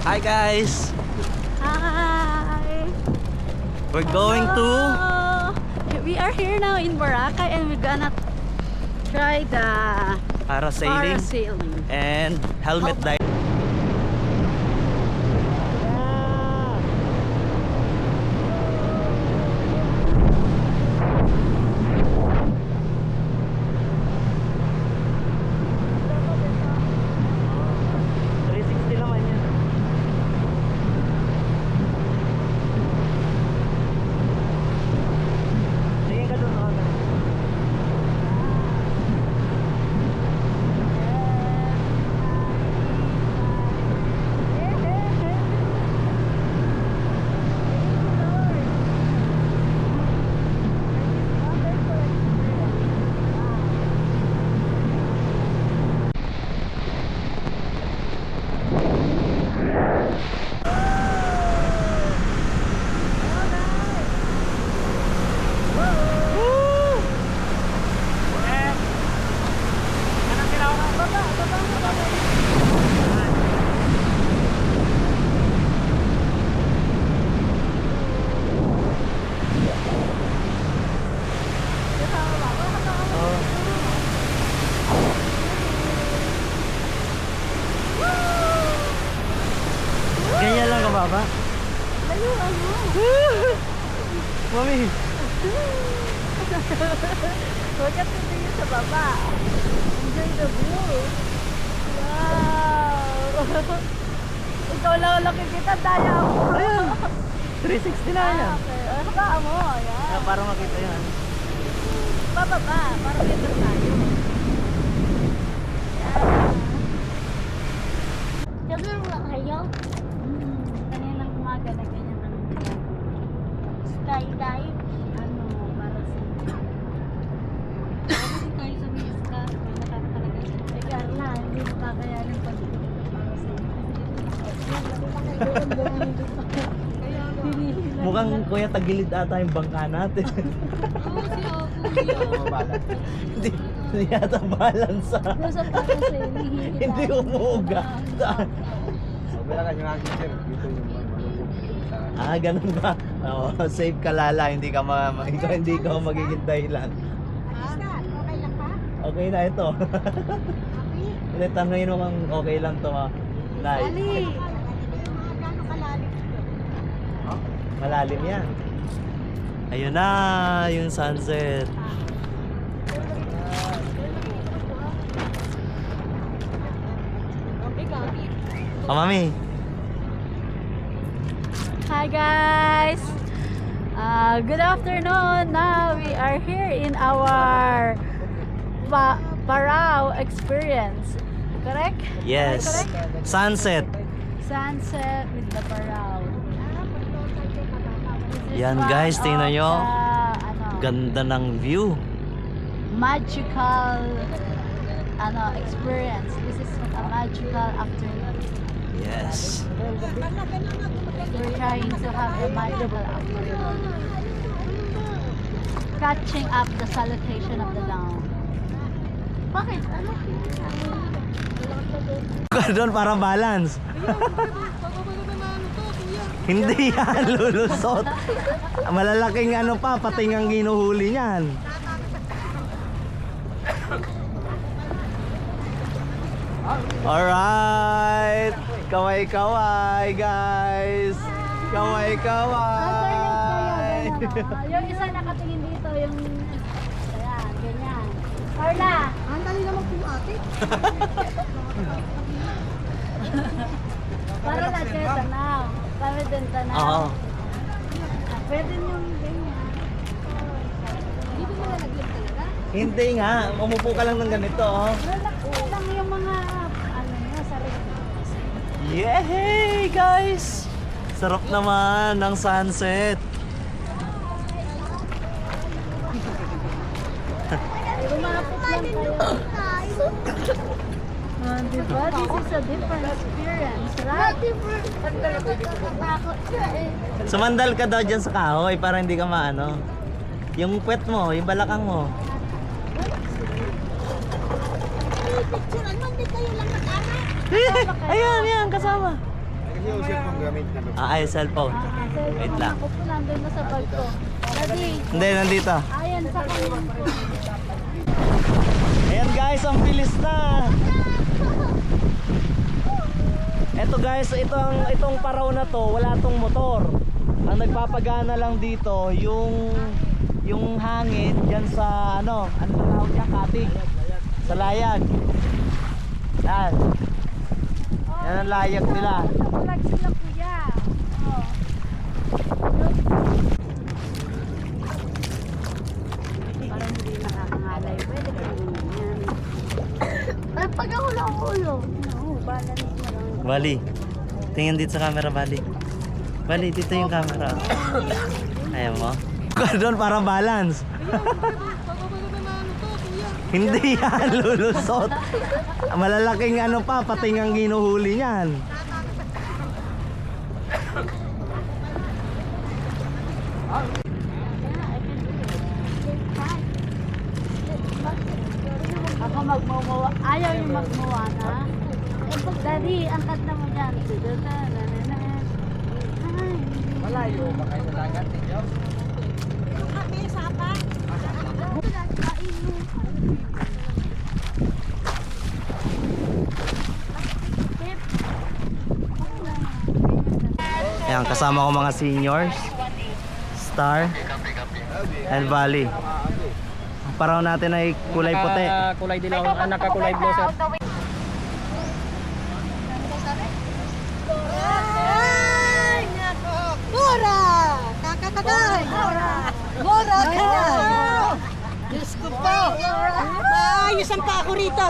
Hi guys! Hi! We're going to We are here now in Boracay and we're gonna try the parasailing and helmet diving. Ganyan lang kababa. Layo ano? Mami! Huwag ka titingin sa baba. Enjoy the view. Wow! Ikaw lang nakikita, daya ako. Ayan! 360 na yan. Okay. Hakaan mo. Ayan. Para makita yan. Bababa. Para kita tayo. Sabi mo kayo, Kaninang umaga na ganyan ang skydive. ano, para sa... Kasi tayo sa Miska, nakakatalaga siya. Eh, Carla, hindi mo kakayanin pag para sa Mukhang kuya tagilid ata yung bangka natin. Oo, si Oku. Hindi yata balance ah. Nasa para sa Hindi umuuga. Wala ka yung aking sir, dito yung Ah, ganun ba? Oo, safe ka lala, hindi ka hindi ka magiging dahilan. Okay lang pa? Okay na ito. Hindi, tanongin mo kung okay lang to ha. Nay, Ali! Gano'ng kalalim? malalim yan. Ayun na, yung sunset. Oh, mami. Hi guys! Good afternoon! Now we are here in our Parao experience. Correct? Yes. Correct? Sunset. Sunset with the Parao. This is Yan, one guys, tingnan of nyo. the, Ganda ng view. magical experience. This is a magical afternoon. Yes. We're trying to have a magical afternoon. Catching up the salutation of the dawn. Bakit? Ano? Doon para balance. Hindi yan, lulusot. Malalaking ano pa, pating ang ginuhuli niyan. Alright. Kaway-kaway, guys. Kaway-kaway. Yung isa nakatingin dito, yung... Ayan, ganyan. Carla! Ang dali naman po ate. Para na siya tanaw. Para din tanaw. Oo. Pwede yung ganyan. Hindi mo malalagyan talaga. Hindi nga, umupo ka lang ng ganito, oh. Relax lang yung mga sarili. Yay, guys! Sarap naman ng sunset. Lumapit lang kayo. Diba? This is a different experience, right? Natatakot siya eh. Sumandal ka daw dyan sa kahoy para hindi ka maano. Yung puwet mo, yung balakang mo. Picturean mo, hindi kayo lang mag-anak. Ayan, yan, kasama. Kasi yung cellphone gamit na doon. Ay, cellphone. Wait lang. Ako po nandun na sa bag ko. Daddy, Hindi, nandito. ayan sa kanan ko. Ayan guys, ang bilis na. Eto guys, itong paraw na to, wala tong motor. Ang nagpapagana lang dito, yung hangin diyan sa ano tawag niya, katig. Sa layag. Yan. Yan ang layag nila. Nakalag sila kuya. Oh. Parang hindi nakakangalay. Pwede ka naman yan. Ay, pag ako lang ulo. Oo, balance mo lang. Bali. Tingin dito sa camera, Bali. Bali, dito yung camera. Ayaw mo? Doon para balance. Hindi yan, lulusot. Malalaking ano pa, pating ang ginuhuli niyan. Ako magmumuwa. Ayaw yung magmuwa na. Daddy, angkat na mo dyan. Malayo ba kayo sa dagat ninyo? Ayan, kasama ko mga seniors, Star, and Bali. Ang paraw natin ay kulay puti. Kulay dilaw, nakakulay blue sir. Ay! Mura! Kakakagay! Mura ka! Diyos ko po! Maayos ang pa ako rito!